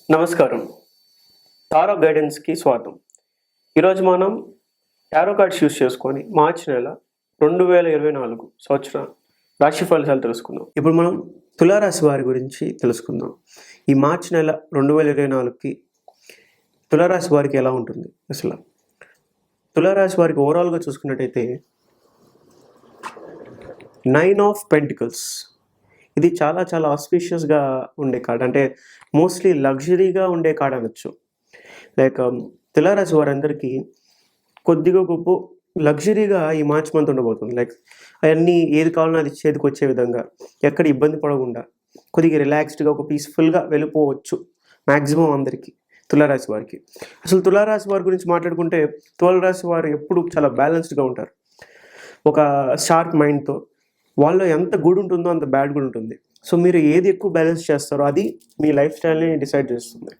నమస్కారం. టారో గైడెన్స్‌కి స్వాగతం. ఈరోజు మనం టారో కార్డ్స్ యూజ్ చేసుకొని మార్చి నెల 2024 సంవత్సర రాశి ఫలితాలు తెలుసుకుందాం. ఇప్పుడు మనం తులారాశి వారి గురించి తెలుసుకుందాం. ఈ మార్చి నెల 2024కి తులారాశి వారికి ఎలా ఉంటుంది అసలు? తులారాశి వారికి ఓవరాల్‌గా చూసుకున్నట్టయితే 9 ఆఫ్ పెంటికల్స్ ఇది చాలా ఆస్పిషియస్‌గా ఉండే కార్డ్. అంటే మోస్ట్లీ లగ్జరీగా ఉండే కార్డ్ అనొచ్చు. లైక్ తులారాశి వారందరికీ కొద్దిగా గొప్ప లగ్జరీగా ఈ మార్చ్ మంత్ ఉండబోతుంది. లైక్ అవన్నీ ఏది కావాలన్నా అది చేతికొచ్చే విధంగా, ఎక్కడ ఇబ్బంది పడకుండా, కొద్దిగా రిలాక్స్డ్‌గా ఒక పీస్‌ఫుల్‌గా వెళ్ళిపోవచ్చు మ్యాక్సిమం అందరికీ తులారాశి వారికి. అసలు తులారాశి వారి గురించి మాట్లాడుకుంటే తులారాశి వారు ఎప్పుడు చాలా బ్యాలెన్స్డ్‌గా ఉంటారు. ఒక షార్ప్ మైండ్‌తో వాళ్ళలో ఎంత గుడ్ ఉంటుందో అంత బ్యాడ్ కూడా ఉంటుంది. సో మీరు ఏది ఎక్కువ బ్యాలెన్స్ చేస్తారో అది మీ లైఫ్ స్టైల్ని డిసైడ్ చేస్తుంది.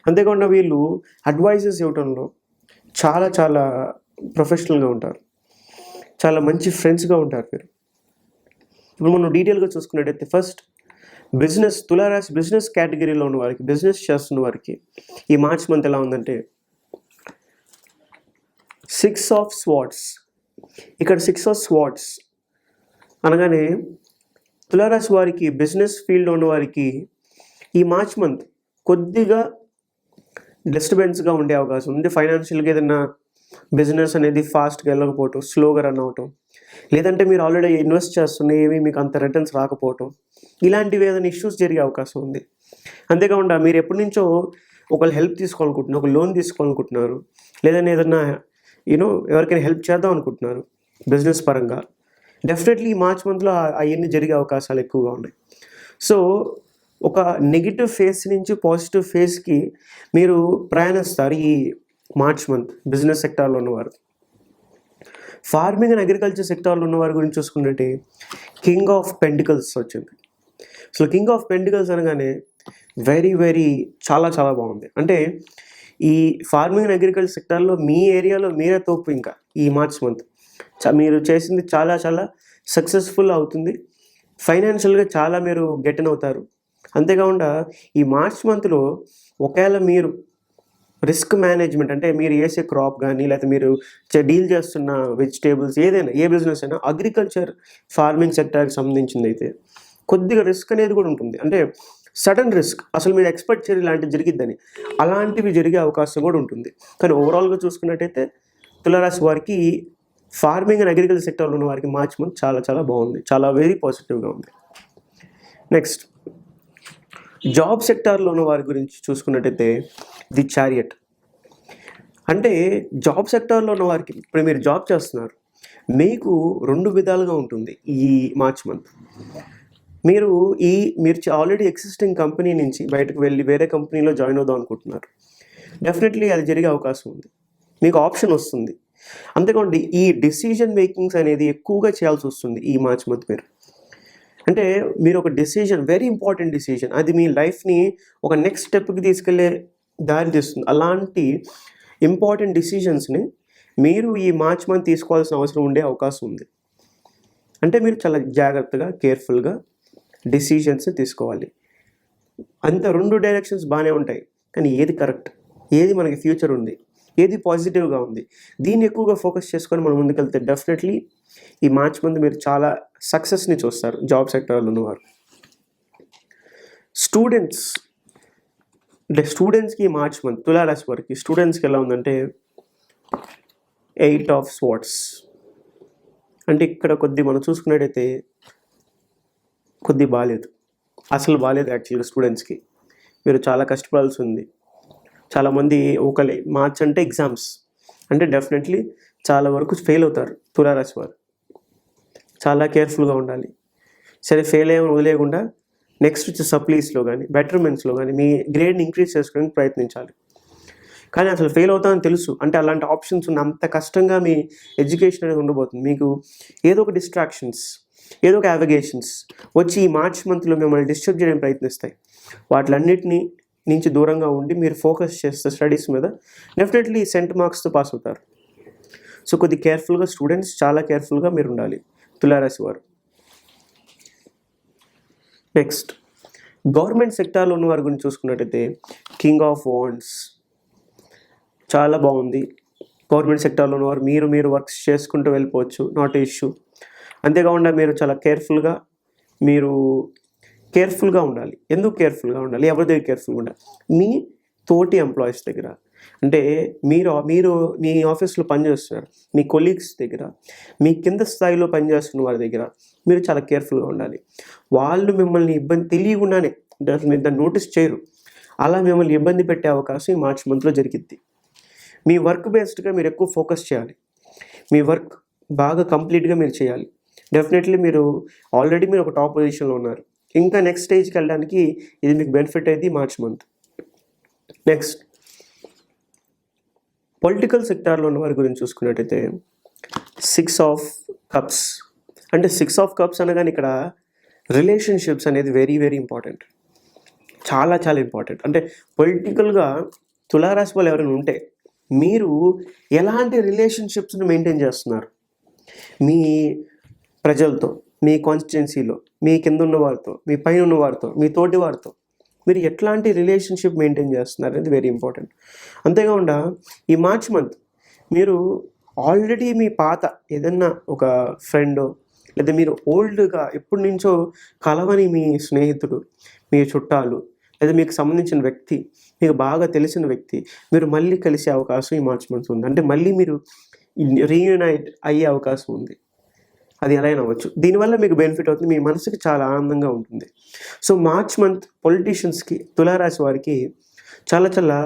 అంతేకాకుండా వీళ్ళు అడ్వైజెస్ ఇవ్వడంలో చాలా ప్రొఫెషనల్గా ఉంటారు. చాలా మంచి ఫ్రెండ్స్గా ఉంటారు మీరు. ఇప్పుడు మనం డీటెయిల్గా చూసుకున్నట్టయితే ఫస్ట్ తులారాశి బిజినెస్ కేటగిరీలో ఉన్న వారికి, బిజినెస్ చేస్తున్న వారికి ఈ మార్చ్ మంత్ ఎలా ఉందంటే 6 ఆఫ్ స్వార్డ్స్. ఇక్కడ 6 ఆఫ్ స్వార్డ్స్ అనగానే తులారాశి వారికి, బిజినెస్ ఫీల్డ్లో ఉన్న వారికి ఈ మార్చ్ మంత్ కొద్దిగా డిస్టర్బెన్స్గా ఉండే అవకాశం ఉంది. ఫైనాన్షియల్గా ఏదైనా బిజినెస్ అనేది ఫాస్ట్గా వెళ్ళకపోవటం, స్లోగా రన్ అవటం, లేదంటే మీరు ఆల్రెడీ ఇన్వెస్ట్ చేస్తున్న ఏమీ మీకు అంత రిటర్న్స్ రాకపోవటం, ఇలాంటివి ఏదైనా ఇష్యూస్ జరిగే అవకాశం ఉంది. అంతేకాకుండా మీరు ఎప్పటి నుంచో ఒకళ్ళు హెల్ప్ తీసుకోవాలనుకుంటున్నారు, ఒక లోన్ తీసుకోవాలనుకుంటున్నారు, లేదంటే ఏదైనా ఎవరికైనా హెల్ప్ చేద్దాం అనుకుంటున్నారు బిజినెస్ పరంగా, డెఫినెట్లీ ఈ మార్చ్ మంత్లో అవన్నీ జరిగే అవకాశాలు ఎక్కువగా ఉన్నాయి. సో ఒక నెగిటివ్ ఫేస్ నుంచి పాజిటివ్ ఫేస్కి మీరు ప్రయాణిస్తారు ఈ మార్చ్ మంత్. బిజినెస్ సెక్టార్లో ఉన్నవారు, ఫార్మింగ్ అండ్ అగ్రికల్చర్ సెక్టార్లో ఉన్నవారి గురించి చూసుకున్నట్టే కింగ్ ఆఫ్ పెంటికల్స్ వచ్చింది. సో కింగ్ ఆఫ్ పెంటికల్స్ అనగానే వెరీ చాలా బాగుంది. అంటే ఈ ఫార్మింగ్ అండ్ అగ్రికల్చర్ సెక్టార్లో మీ ఏరియాలో మీరే తోపు. ఇంకా ఈ మార్చ్ మంత్ మీరు చేసింది చాలా సక్సెస్ఫుల్ అవుతుంది. ఫైనాన్షియల్గా చాలా మీరు గెటన్ అవుతారు. అంతేకాకుండా ఈ మార్చ్ మంత్లో ఒకవేళ మీరు రిస్క్ మేనేజ్మెంట్, అంటే మీరు వేసే క్రాప్ కానీ, లేకపోతే మీరు డీల్ చేస్తున్న వెజిటేబుల్స్ ఏదైనా, ఏ బిజినెస్ అయినా అగ్రికల్చర్ ఫార్మింగ్ సెక్టార్కి సంబంధించింది అయితే కొద్దిగా రిస్క్ అనేది కూడా ఉంటుంది. అంటే సడన్ రిస్క్, అసలు మీరు ఎక్స్పెక్ట్ చేయరు ఇలాంటివి జరిగిద్దని, అలాంటివి జరిగే అవకాశం కూడా ఉంటుంది. కానీ ఓవరాల్గా చూసుకున్నట్టయితే తులారాశి వారికి, ఫార్మింగ్ అండ్ అగ్రికల్చర్ సెక్టర్లో ఉన్న వారికి మార్చ్ మంత్ చాలా బాగుంది. చాలా వెరీ పాజిటివ్గా ఉంది. నెక్స్ట్ జాబ్ సెక్టార్లో ఉన్న వారి గురించి చూసుకున్నట్టయితే ది చారియట్. అంటే జాబ్ సెక్టార్లో ఉన్న వారికి, ఇప్పుడు మీరు జాబ్ చేస్తున్నారు, మీకు 2 విధాలుగా ఉంటుంది ఈ మార్చ్ మంత్. మీరు ఆల్రెడీ ఎగ్జిస్టింగ్ కంపెనీ నుంచి బయటకు వెళ్ళి వేరే కంపెనీలో జాయిన్ అవుదాం అనుకుంటున్నారు, డెఫినెట్లీ అది జరిగే అవకాశం ఉంది. మీకు ఆప్షన్ వస్తుంది. అంతేకాకుండా ఈ డెసిషన్ మేకింగ్స్ అనేది ఎక్కువగా చేయాల్సి వస్తుంది ఈ మార్చ్ మంత్. అంటే మీరు ఒక డెసిషన్, వెరీ ఇంపార్టెంట్ డెసిషన్, అది మీ లైఫ్ని ఒక నెక్స్ట్ స్టెప్కి తీసుకెళ్లే దారి తీస్తుంది. అలాంటి ఇంపార్టెంట్ డెసిషన్స్ని మీరు ఈ మార్చ్ మంత్ తీసుకోవాల్సిన అవసరం ఉండే అవకాశం ఉంది. అంటే మీరు చాలా జాగ్రత్తగా, కేర్ఫుల్గా డెసిషన్స్ తీసుకోవాలి. అంత 2 డైరెక్షన్స్ బాగానే ఉంటాయి, కానీ ఏది కరెక్ట్, ఏది మనకి ఫ్యూచర్ ఉంది, ఏది పాజిటివ్గా ఉంది, దీన్ని ఎక్కువగా ఫోకస్ చేసుకొని మనం ముందుకెళ్తే డెఫినెట్లీ ఈ మార్చ్ మంత్ మీరు చాలా సక్సెస్ని చూస్తారు జాబ్ సెక్టర్లో ఉన్నవారు. స్టూడెంట్స్కి మార్చ్ మంత్, తులారాశి వారికి స్టూడెంట్స్కి ఎలా ఉందంటే 8 ఆఫ్ స్వార్డ్స్. అంటే ఇక్కడ మనం చూసుకున్నట్టయితే బాగాలేదు, అసలు బాగాలేదు. యాక్చువల్గా స్టూడెంట్స్కి మీరు చాలా కష్టపడాల్సి ఉంది. చాలామంది మార్చ్ అంటే ఎగ్జామ్స్, అంటే డెఫినెట్లీ చాలా వరకు ఫెయిల్ అవుతారు తులారాశి వారు. చాలా కేర్ఫుల్గా ఉండాలి. సరే, ఫెయిల్ అయ్యే వదిలేయకుండా నెక్స్ట్ వచ్చే సప్లీస్లో కానీ, బెటర్మెంట్స్లో కానీ మీ గ్రేడ్ని ఇంక్రీజ్ చేసుకోవడానికి ప్రయత్నించాలి. కానీ అసలు ఫెయిల్ అవుతామని తెలుసు అంటే అలాంటి ఆప్షన్స్ ఉన్న, అంత కష్టంగా మీ ఎడ్యుకేషన్ అనేది ఉండబోతుంది. మీకు ఏదో ఒక డిస్ట్రాక్షన్స్, ఏదో ఒక యావిగేషన్స్ వచ్చి ఈ మార్చ్ మంత్లో మిమ్మల్ని డిస్టర్బ్ చేయడానికి ప్రయత్నిస్తాయి. వాటిలన్నిటినీ నుంచి దూరంగా ఉండి మీరు ఫోకస్ చేస్తే స్టడీస్ మీద డెఫినెట్లీ సెంట్ మార్క్స్తో పాస్ అవుతారు. సో కొద్ది కేర్ఫుల్గా స్టూడెంట్స్, చాలా కేర్ఫుల్గా మీరు ఉండాలి తులారాశి వారు. నెక్స్ట్ గవర్నమెంట్ సెక్టార్లో ఉన్న వారి గురించి చూసుకున్నట్టయితే కింగ్ ఆఫ్ వాండ్స్ చాలా బాగుంది. గవర్నమెంట్ సెక్టార్లో ఉన్నవారు మీరు వర్క్స్ చేసుకుంటూ వెళ్ళిపోవచ్చు, నాట్ ఇష్యూ. అంతేకాకుండా మీరు చాలా కేర్ఫుల్గా ఉండాలి. ఎందుకు కేర్ఫుల్గా ఉండాలి? ఎవరి దగ్గర కేర్ఫుల్గా ఉండాలి? మీ తోటి ఎంప్లాయీస్ దగ్గర. అంటే మీరు మీ ఆఫీస్లో పనిచేస్తున్నారు, మీ కొలీగ్స్ దగ్గర, మీ కింద స్థాయిలో పనిచేస్తున్న వారి దగ్గర మీరు చాలా కేర్ఫుల్గా ఉండాలి. వాళ్ళు మిమ్మల్ని ఇబ్బంది తెలియకుండానే మీరు దాన్ని నోటీస్ చేయరు, అలా మిమ్మల్ని ఇబ్బంది పెట్టే అవకాశం ఈ మార్చ్ మంత్లో జరిగిద్ది. మీ వర్క్ బేస్డ్గా మీరు ఎక్కువ ఫోకస్ చేయాలి. మీ వర్క్ బాగా కంప్లీట్గా మీరు చేయాలి. డెఫినెట్లీ మీరు ఆల్రెడీ ఒక టాప్ పొజిషన్లో ఉన్నారు. ఇంకా నెక్స్ట్ స్టేజ్కి వెళ్ళడానికి ఇది మీకు బెనిఫిట్ అయ్యింది మార్చ్ మంత్. నెక్స్ట్ పొలిటికల్ సెక్టార్లో ఉన్న వారి గురించి చూసుకున్నట్టయితే 6 ఆఫ్ కప్స్. అంటే 6 ఆఫ్ కప్స్ అనగానే ఇక్కడ రిలేషన్షిప్స్ అనేది వెరీ వెరీ ఇంపార్టెంట్, చాలా చాలా ఇంపార్టెంట్. అంటే పొలిటికల్గా తులారాశి వాళ్ళు ఎవరైనా ఉంటే మీరు ఎలాంటి రిలేషన్షిప్స్ని మెయింటైన్ చేస్తున్నారు? మీ ప్రజలతో, మీ కాన్స్టిట్యున్సీలో, మీ కింద ఉన్న వారితో, మీ పైన ఉన్న వారితో, మీ తోటి వారితో మీరు ఎట్లాంటి రిలేషన్షిప్ మెయింటైన్ చేస్తున్నారు అనేది వెరీ ఇంపార్టెంట్. అంతేకాకుండా ఈ మార్చ్ మంత్ మీరు ఆల్రెడీ మీ పాత ఏదన్నా ఒక ఫ్రెండో లేదా మీరు ఓల్డ్గా ఎప్పటి నుంచో కలవని మీ స్నేహితుడు, మీ చుట్టాలు లేదా మీకు సంబంధించిన వ్యక్తి, మీకు బాగా తెలిసిన వ్యక్తి మీరు మళ్ళీ కలిసే అవకాశం ఈ మార్చ్ మంత్ ఉంది. అంటే మళ్ళీ మీరు రీయూనైట్ అయ్యే అవకాశం ఉంది. అది ఎలా అయినా అవ్వచ్చు. దీనివల్ల మీకు బెనిఫిట్ అవుతుంది, మీ మనసుకి చాలా ఆనందంగా ఉంటుంది. సో మార్చ్ మంత్ పొలిటీషియన్స్కి, తులారాశి వారికి చాలా చాలా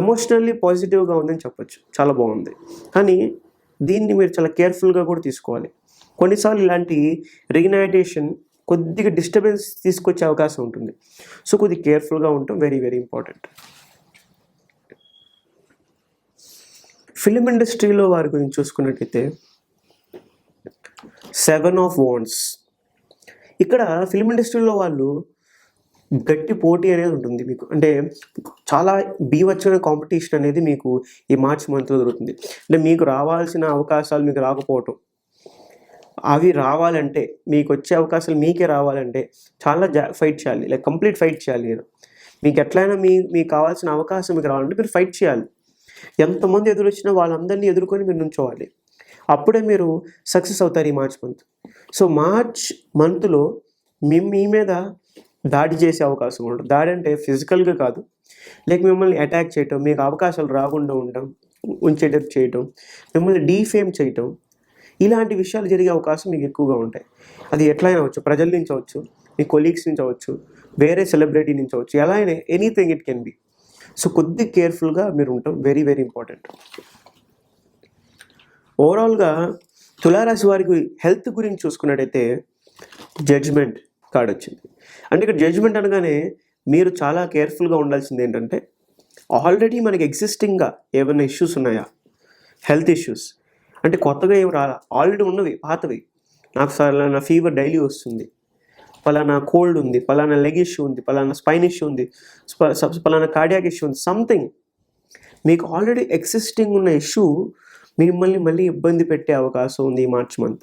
ఎమోషనల్లీ పాజిటివ్గా ఉందని చెప్పొచ్చు, చాలా బాగుంది. కానీ దీన్ని మీరు చాలా కేర్ఫుల్గా కూడా తీసుకోవాలి. కొన్నిసార్లు ఇలాంటి రీయునైటేషన్ కొద్దిగా డిస్టర్బెన్స్ తీసుకొచ్చే అవకాశం ఉంటుంది. సో కొద్దిగా కేర్ఫుల్గా ఉండటం వెరీ వెరీ ఇంపార్టెంట్. ఫిలిం ఇండస్ట్రీలో వారి గురించి చూసుకున్నట్టయితే 7 ఆఫ్ వాండ్స్. ఇక్కడ ఫిలిం ఇండస్ట్రీలో వాళ్ళు గట్టి పోటీ అనేది ఉంటుంది మీకు. అంటే చాలా బీభత్సమైన కాంపిటీషన్ అనేది మీకు ఈ మార్చ్ మంత్లో దొరుకుతుంది. అంటే మీకు రావాల్సిన అవకాశాలు మీకు రాకపోవటం, అవి రావాలంటే, మీకు వచ్చే అవకాశాలు మీకే రావాలంటే చాలా ఫైట్ చేయాలి, లైక్ కంప్లీట్ ఫైట్ చేయాలి. మీకు ఎట్లయినా మీకు కావాల్సిన అవకాశం మీకు రావాలంటే మీరు ఫైట్ చేయాలి. ఎంతమంది ఎదురొచ్చినా వాళ్ళందరినీ ఎదుర్కొని మీరు నుంచోవాలి. అప్పుడే మీరు సక్సెస్ అవుతారు ఈ మార్చ్ మంత్. సో మార్చ్ మంత్లో మీ మీద దాడి చేసే అవకాశం ఉంటుంది. దాడి అంటే ఫిజికల్గా కాదు, లేక మిమ్మల్ని అటాక్ చేయటం, మీకు అవకాశాలు రాకుండా ఉంచేటట్టు చేయటం, మిమ్మల్ని డీఫేమ్ చేయటం, ఇలాంటి విషయాలు జరిగే అవకాశం మీకు ఎక్కువగా ఉంటాయి. అది ఎట్లయినా అవ్వచ్చు, ప్రజల నుంచి అవ్వచ్చు, మీ కొలీగ్స్ నుంచి అవ్వచ్చు, వేరే సెలబ్రిటీ నుంచి అవ్వచ్చు, ఎలా అయినా anything it can be. So కొద్దిగా కేర్ఫుల్గా మీరు ఉంటాం, వెరీ వెరీ ఇంపార్టెంట్. ఓవరాల్గా తులారాశి వారికి హెల్త్ గురించి చూసుకున్నట్టయితే జడ్జ్మెంట్ కార్డ్ వచ్చింది. అంటే ఇక్కడ జడ్జ్మెంట్ అనగానే మీరు చాలా కేర్ఫుల్గా ఉండాల్సింది ఏంటంటే, ఆల్రెడీ మనకి ఎగ్జిస్టింగ్గా ఏమైనా ఇష్యూస్ ఉన్నాయా, హెల్త్ ఇష్యూస్, అంటే కొత్తగా ఏమి రాలా, ఆల్రెడీ ఉన్నవి పాతవి. నాకు పలానా ఫీవర్ డైలీ వస్తుంది, పలానా కోల్డ్ ఉంది, పలానా లెగ్ ఇష్యూ ఉంది, పలానా స్పైన్ ఇష్యూ ఉంది, పలానా కార్డియాక్ ఇష్యూ ఉంది, సంథింగ్ మీకు ఆల్రెడీ ఎగ్జిస్టింగ్ ఉన్న ఇష్యూ మిమ్మల్ని మళ్ళీ ఇబ్బంది పెట్టే అవకాశం ఉంది ఈ మార్చ్ మంత్.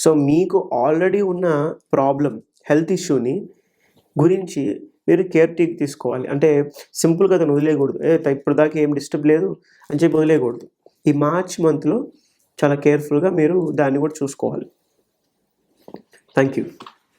సో మీకు ఆల్రెడీ ఉన్న ప్రాబ్లం, హెల్త్ ఇష్యూని గురించి మీరు కేర్ తీసుకోవాలి. అంటే సింపుల్గా దాన్ని వదిలేయకూడదు, ఇప్పుడు దాకా ఏం డిస్టర్బ్ లేదు అని చెప్పి వదిలేయకూడదు. ఈ మార్చ్ మంత్లో చాలా కేర్ఫుల్గా మీరు దాన్ని కూడా చూసుకోవాలి. Thank you.